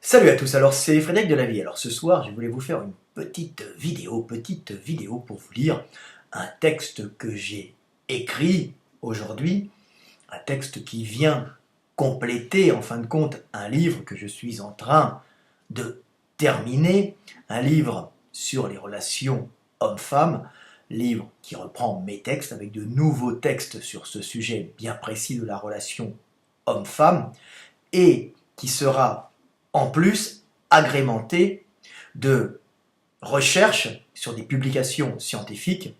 Salut à tous, alors c'est Frédéric de la Vie. Alors ce soir, je voulais vous faire une petite vidéo pour vous lire un texte que j'ai écrit aujourd'hui, un texte qui vient compléter en fin de compte un livre que je suis en train de terminer, un livre sur les relations hommes-femmes, livre qui reprend mes textes avec de nouveaux textes sur ce sujet bien précis de la relation homme-femme et qui sera en plus agrémenté de recherches sur des publications scientifiques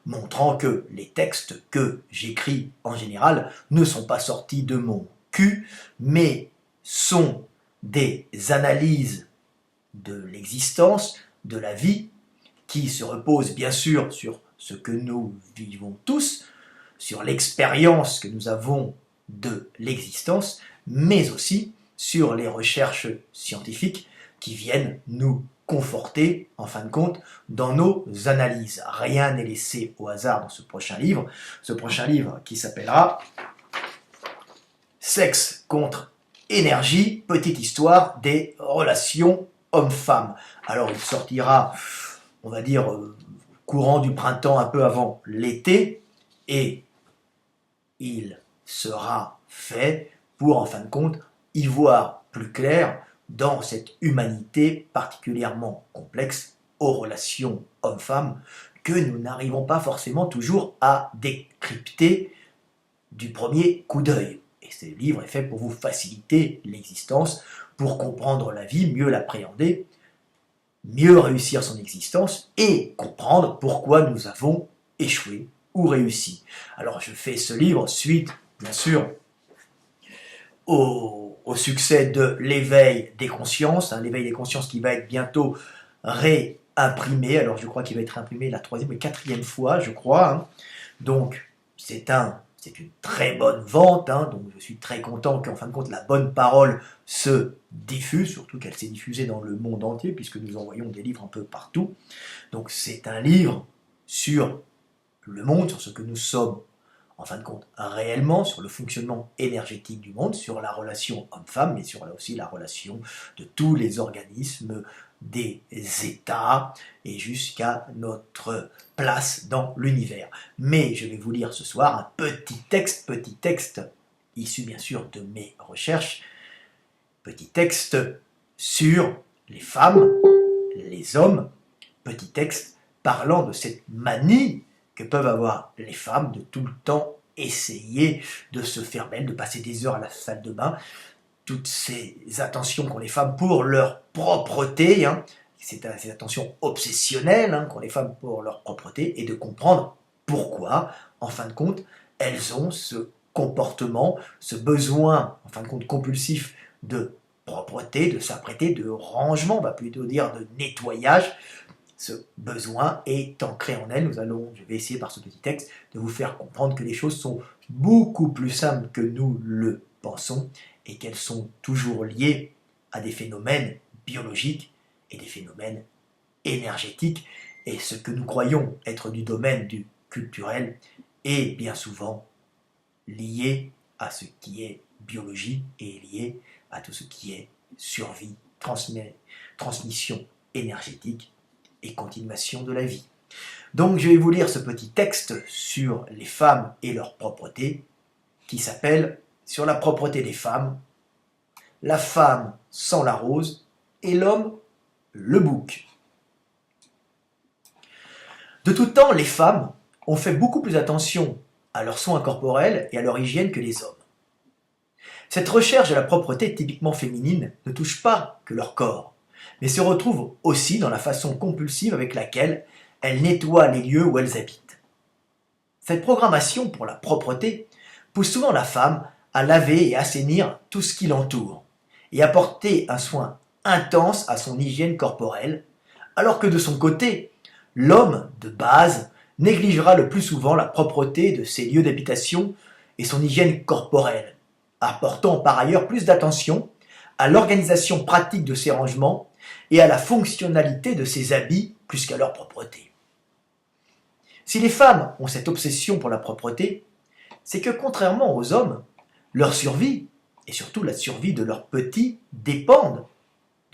montrant que les textes que j'écris en général ne sont pas sortis de mon cul, mais sont des analyses de l'existence, de la vie, qui se reposent bien sûr sur ce que nous vivons tous, sur l'expérience que nous avons de l'existence, mais aussi sur les recherches scientifiques qui viennent nous conforter, en fin de compte, dans nos analyses. Rien n'est laissé au hasard dans ce prochain livre qui s'appellera Sexe contre énergie, petite histoire des relations hommes-femmes. Alors il sortira, on va dire, courant du printemps, un peu avant l'été, et il sera fait pour, en fin de compte, y voir plus clair dans cette humanité particulièrement complexe aux relations hommes-femmes que nous n'arrivons pas forcément toujours à décrypter du premier coup d'œil. Et ce livre est fait pour vous faciliter l'existence, pour comprendre la vie, mieux l'appréhender, mieux réussir son existence et comprendre pourquoi nous avons échoué ou réussi. Alors je fais ce livre suite, bien sûr, au succès de l'éveil des consciences, l'éveil des consciences qui va être bientôt réimprimé. Alors je crois qu'il va être imprimé la 3e et 4e fois, je crois. Donc c'est une très bonne vente, donc je suis très content qu'en fin de compte la bonne parole se diffuse, surtout qu'elle s'est diffusée dans le monde entier, puisque nous envoyons des livres un peu partout. Donc c'est un livre sur le monde, sur ce que nous sommes en fin de compte réellement, sur le fonctionnement énergétique du monde, sur la relation homme-femme, mais sur aussi la relation de tous les organismes, des États, et jusqu'à notre place dans l'univers. Mais je vais vous lire ce soir un petit texte issu bien sûr de mes recherches, petit texte sur les femmes, les hommes, petit texte parlant de cette manie que peuvent avoir les femmes de tout le temps essayer de se faire belle, de passer des heures à la salle de bain, toutes ces attentions qu'ont les femmes pour leur propreté, ces attentions obsessionnelles qu'ont les femmes pour leur propreté, et de comprendre pourquoi, en fin de compte, elles ont ce comportement, ce besoin, en fin de compte, compulsif de propreté, de s'apprêter, de rangement, on va plutôt dire de nettoyage. Ce besoin est ancré en elles. Je vais essayer par ce petit texte de vous faire comprendre que les choses sont beaucoup plus simples que nous le pensons et qu'elles sont toujours liées à des phénomènes biologiques et des phénomènes énergétiques. Et ce que nous croyons être du domaine du culturel est bien souvent lié à ce qui est biologie et lié à tout ce qui est survie, transmission énergétique et continuation de la vie. Donc je vais vous lire ce petit texte sur les femmes et leur propreté qui s'appelle « Sur la propreté des femmes, la femme sans la rose et l'homme le bouc ». De tout temps, les femmes ont fait beaucoup plus attention à leurs soins corporels et à leur hygiène que les hommes. Cette recherche de la propreté typiquement féminine ne touche pas que leur corps, mais se retrouve aussi dans la façon compulsive avec laquelle elles nettoient les lieux où elles habitent. Cette programmation pour la propreté pousse souvent la femme à laver et assainir tout ce qui l'entoure et à porter un soin intense à son hygiène corporelle, alors que de son côté, l'homme de base négligera le plus souvent la propreté de ses lieux d'habitation et son hygiène corporelle, apportant par ailleurs plus d'attention à l'organisation pratique de ses rangements et à la fonctionnalité de ses habits plus qu'à leur propreté. Si les femmes ont cette obsession pour la propreté, c'est que contrairement aux hommes, leur survie, et surtout la survie de leurs petits, dépendent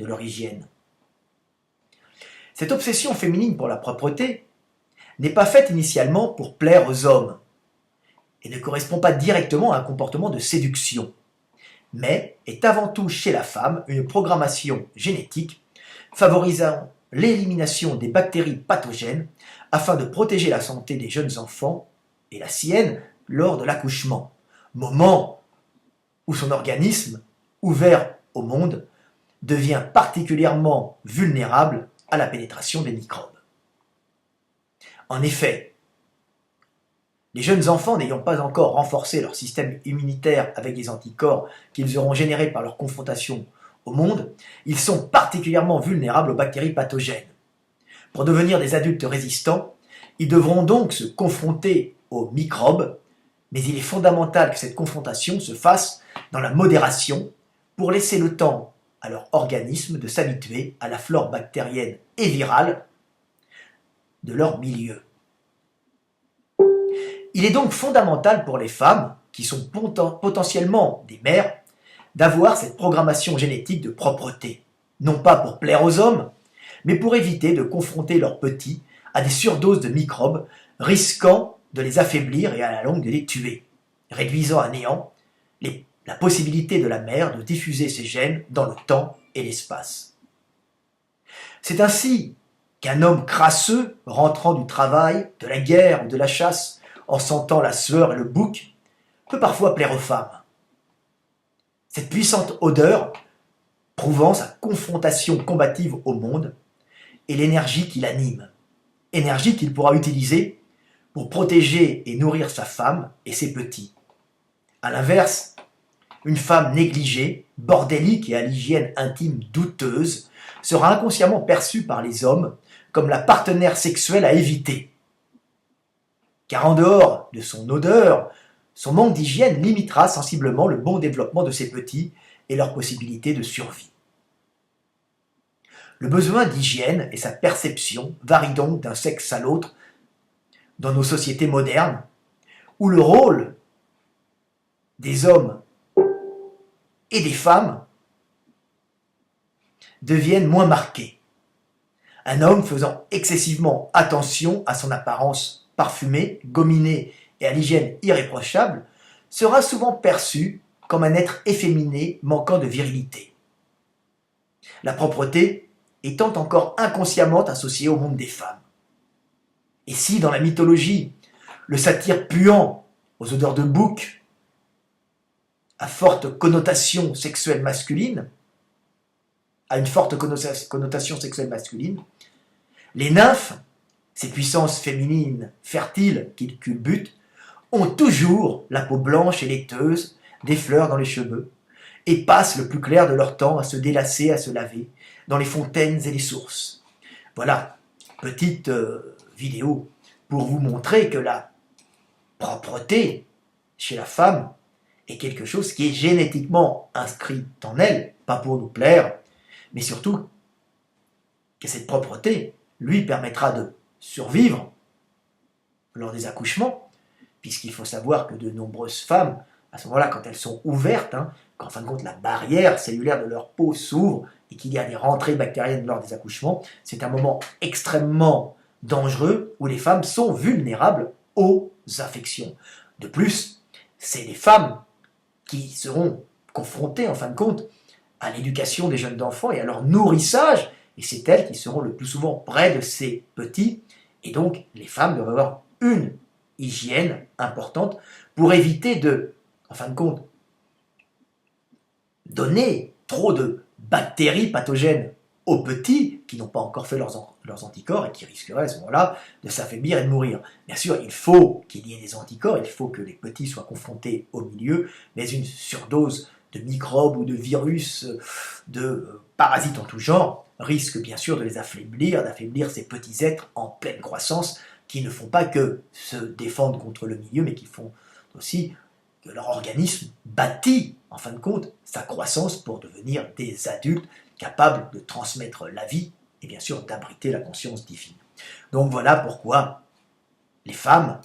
de leur hygiène. Cette obsession féminine pour la propreté n'est pas faite initialement pour plaire aux hommes et ne correspond pas directement à un comportement de séduction, mais est avant tout chez la femme une programmation génétique favorisant l'élimination des bactéries pathogènes afin de protéger la santé des jeunes enfants et la sienne lors de l'accouchement, moment où son organisme, ouvert au monde, devient particulièrement vulnérable à la pénétration des microbes. En effet, les jeunes enfants n'ayant pas encore renforcé leur système immunitaire avec des anticorps qu'ils auront générés par leur confrontation au monde, ils sont particulièrement vulnérables aux bactéries pathogènes. Pour devenir des adultes résistants, ils devront donc se confronter aux microbes, mais il est fondamental que cette confrontation se fasse dans la modération pour laisser le temps à leur organisme de s'habituer à la flore bactérienne et virale de leur milieu. Il est donc fondamental pour les femmes, qui sont potentiellement des mères, d'avoir cette programmation génétique de propreté, non pas pour plaire aux hommes, mais pour éviter de confronter leurs petits à des surdoses de microbes, risquant de les affaiblir et à la longue de les tuer, réduisant à néant la possibilité de la mère de diffuser ses gènes dans le temps et l'espace. C'est ainsi qu'un homme crasseux, rentrant du travail, de la guerre ou de la chasse, en sentant la sueur et le bouc, peut parfois plaire aux femmes. Cette puissante odeur prouvant sa confrontation combative au monde et l'énergie qui l'anime, énergie qu'il pourra utiliser pour protéger et nourrir sa femme et ses petits. A l'inverse, une femme négligée, bordélique et à l'hygiène intime douteuse sera inconsciemment perçue par les hommes comme la partenaire sexuelle à éviter. Car en dehors de son odeur, son manque d'hygiène limitera sensiblement le bon développement de ses petits et leur possibilité de survie. Le besoin d'hygiène et sa perception varient donc d'un sexe à l'autre dans nos sociétés modernes, où le rôle des hommes et des femmes deviennent moins marqués. Un homme faisant excessivement attention à son apparence parfumée, gominée et à l'hygiène irréprochable sera souvent perçu comme un être efféminé manquant de virilité. La propreté étant encore inconsciemment associée au monde des femmes. Et si, dans la mythologie, le satyre puant aux odeurs de bouc a forte connotation sexuelle masculine, les nymphes, ces puissances féminines fertiles qu'ils culbutent, ont toujours la peau blanche et laiteuse, des fleurs dans les cheveux, et passent le plus clair de leur temps à se délasser, à se laver, dans les fontaines et les sources. Voilà, petite vidéo pour vous montrer que la propreté chez la femme est quelque chose qui est génétiquement inscrit en elle, pas pour nous plaire, mais surtout que cette propreté lui permettra de survivre lors des accouchements, puisqu'il faut savoir que de nombreuses femmes, à ce moment-là, quand elles sont ouvertes, qu'en fin de compte la barrière cellulaire de leur peau s'ouvre et qu'il y a des rentrées bactériennes lors des accouchements, c'est un moment extrêmement dangereux où les femmes sont vulnérables aux infections. De plus, c'est les femmes qui seront confrontées, en fin de compte, à l'éducation des jeunes enfants et à leur nourrissage, et c'est elles qui seront le plus souvent près de ces petits, et donc les femmes doivent avoir une hygiène importante pour éviter de, en fin de compte, donner trop de bactéries pathogènes aux petits qui n'ont pas encore fait leurs anticorps et qui risqueraient à ce moment-là de s'affaiblir et de mourir. Bien sûr, il faut qu'il y ait des anticorps, il faut que les petits soient confrontés au milieu, mais une surdose de microbes ou de virus, de parasites en tout genre, risque bien sûr de les d'affaiblir ces petits êtres en pleine croissance qui ne font pas que se défendre contre le milieu, mais qui font aussi que leur organisme bâtit, en fin de compte, sa croissance pour devenir des adultes capables de transmettre la vie et bien sûr d'abriter la conscience divine. Donc voilà pourquoi les femmes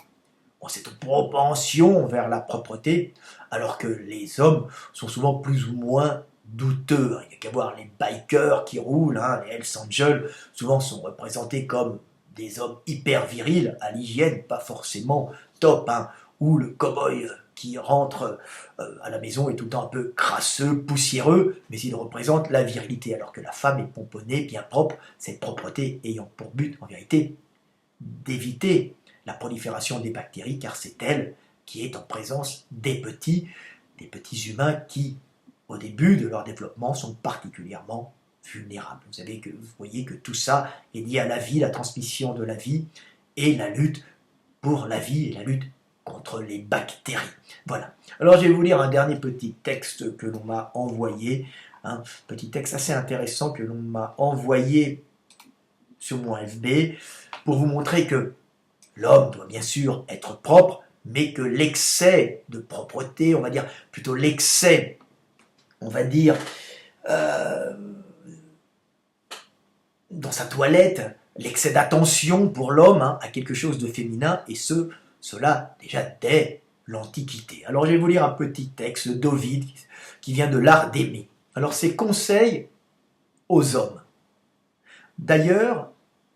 ont cette propension vers la propreté, alors que les hommes sont souvent plus ou moins douteux. Il y n'y a qu'à voir les bikers qui roulent, hein, les Hells Angels, souvent sont représentés comme des hommes hyper virils, à l'hygiène, pas forcément top, hein, ou le cow-boy qui rentre à la maison est tout le temps un peu crasseux, poussiéreux, mais il représente la virilité, alors que la femme est pomponnée, bien propre, cette propreté ayant pour but, en vérité, d'éviter la prolifération des bactéries, car c'est elle qui est en présence des petits humains qui, au début de leur développement, sont particulièrement vulnérables. Vous voyez que tout ça est lié à la vie, la transmission de la vie et la lutte pour la vie et la lutte contre les bactéries. Voilà. Alors je vais vous lire un dernier petit texte que l'on m'a envoyé, un petit texte assez intéressant que l'on m'a envoyé sur mon FB pour vous montrer que l'homme doit bien sûr être propre, mais que l'excès de propreté, on va dire plutôt l'excès, on va dire, dans sa toilette, l'excès d'attention pour l'homme a quelque chose de féminin, et cela déjà dès l'Antiquité. Alors je vais vous lire un petit texte d'Ovide qui vient de l'art d'aimer. Alors c'est conseil aux hommes. D'ailleurs,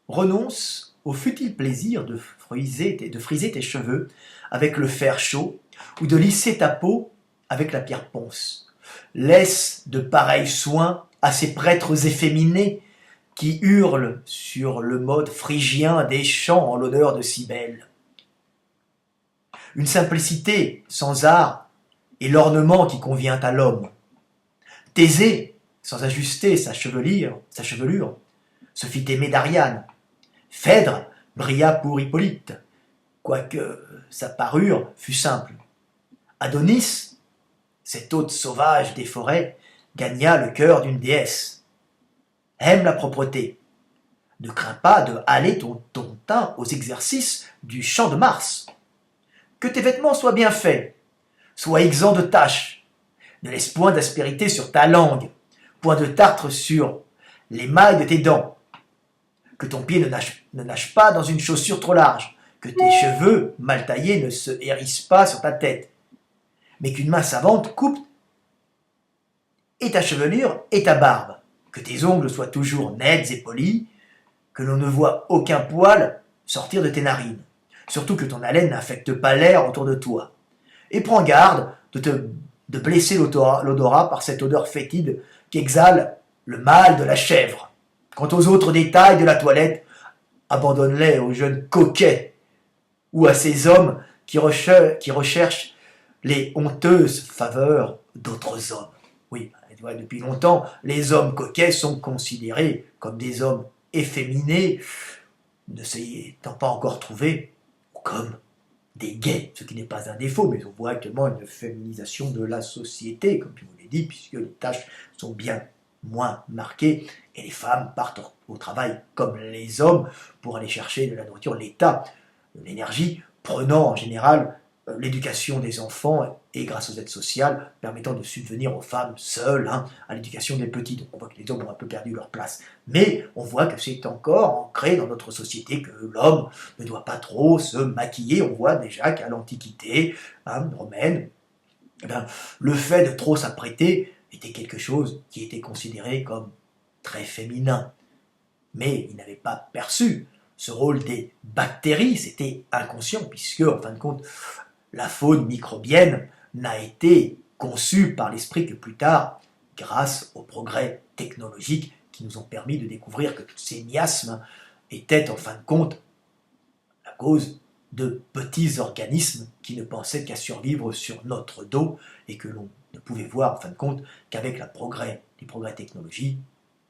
renonce au futile plaisir de friser tes cheveux avec le fer chaud ou de lisser ta peau avec la pierre ponce. Laisse de pareils soins à ces prêtres efféminés qui hurlent sur le mode phrygien des chants en l'honneur de Cybèle. Une simplicité sans art est l'ornement qui convient à l'homme. Thésée, sans ajuster sa chevelure, se fit aimer d'Ariane. Phèdre brilla pour Hippolyte, quoique sa parure fût simple. Adonis, cet hôte sauvage des forêts, gagna le cœur d'une déesse. Aime la propreté. Ne crains pas de haler ton teint aux exercices du chant de Mars. Que tes vêtements soient bien faits, sois exempt de taches. Ne laisse point d'aspérité sur ta langue, point de tartre sur l'émail de tes dents. Que ton pied ne nage pas dans une chaussure trop large, que tes cheveux mal taillés ne se hérissent pas sur ta tête, mais qu'une main savante coupe et ta chevelure et ta barbe, que tes ongles soient toujours nets et polis, que l'on ne voit aucun poil sortir de tes narines, surtout que ton haleine n'infecte pas l'air autour de toi. Et prends garde de blesser l'odorat par cette odeur fétide qu'exhale le mâle de la chèvre. Quant aux autres détails de la toilette, abandonne-les aux jeunes coquets ou à ces hommes qui recherchent les honteuses faveurs d'autres hommes. Oui, depuis longtemps, les hommes coquets sont considérés comme des hommes efféminés, ne s'étant pas encore trouvés, comme des gays, ce qui n'est pas un défaut, mais on voit actuellement une féminisation de la société, comme je vous l'ai dit, puisque les tâches sont bien moins marquées, et les femmes partent au travail comme les hommes pour aller chercher de la nourriture, l'état, de l'énergie, prenant en général l'éducation des enfants et grâce aux aides sociales permettant de subvenir aux femmes seules à l'éducation des petits. Donc on voit que les hommes ont un peu perdu leur place. Mais on voit que c'est encore ancré dans notre société que l'homme ne doit pas trop se maquiller. On voit déjà qu'à l'Antiquité romaine, le fait de trop s'apprêter était quelque chose qui était considéré comme très féminin. Mais il n'avait pas perçu ce rôle des bactéries, c'était inconscient, puisque, en fin de compte, la faune microbienne n'a été conçue par l'esprit que plus tard, grâce aux progrès technologiques qui nous ont permis de découvrir que tous ces miasmes étaient, en fin de compte, la cause de petits organismes qui ne pensaient qu'à survivre sur notre dos et que l'on ne pouvait voir, en fin de compte, qu'avec les progrès technologiques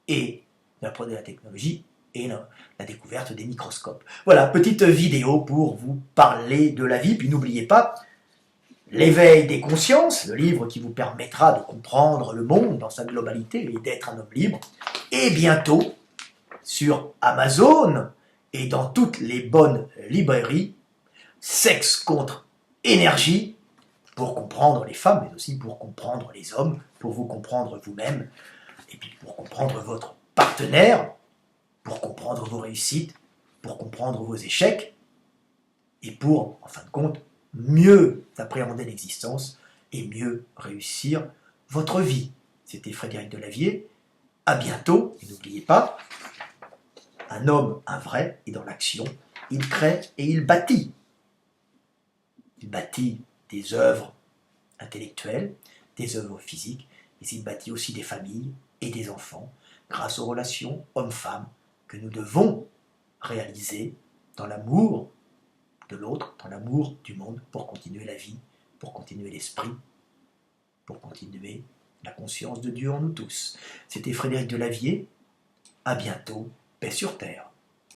et la découverte des microscopes. Voilà, petite vidéo pour vous parler de la vie. Puis n'oubliez pas, L'éveil des consciences, le livre qui vous permettra de comprendre le monde dans sa globalité et d'être un homme libre. Et bientôt, sur Amazon et dans toutes les bonnes librairies, Sexe contre énergie, pour comprendre les femmes, mais aussi pour comprendre les hommes, pour vous comprendre vous-même, et puis pour comprendre votre partenaire, pour comprendre vos réussites, pour comprendre vos échecs, et pour, en fin de compte, mieux appréhender l'existence et mieux réussir votre vie. C'était Frédéric Delavier, À bientôt, et n'oubliez pas, un homme, un vrai, est dans l'action, il crée et il bâtit. Il bâtit des œuvres intellectuelles, des œuvres physiques, mais il bâtit aussi des familles et des enfants grâce aux relations hommes-femmes que nous devons réaliser dans l'amour de l'autre, dans l'amour du monde, pour continuer la vie, pour continuer l'esprit, pour continuer la conscience de Dieu en nous tous. C'était Frédéric Delavier, à bientôt, paix sur terre.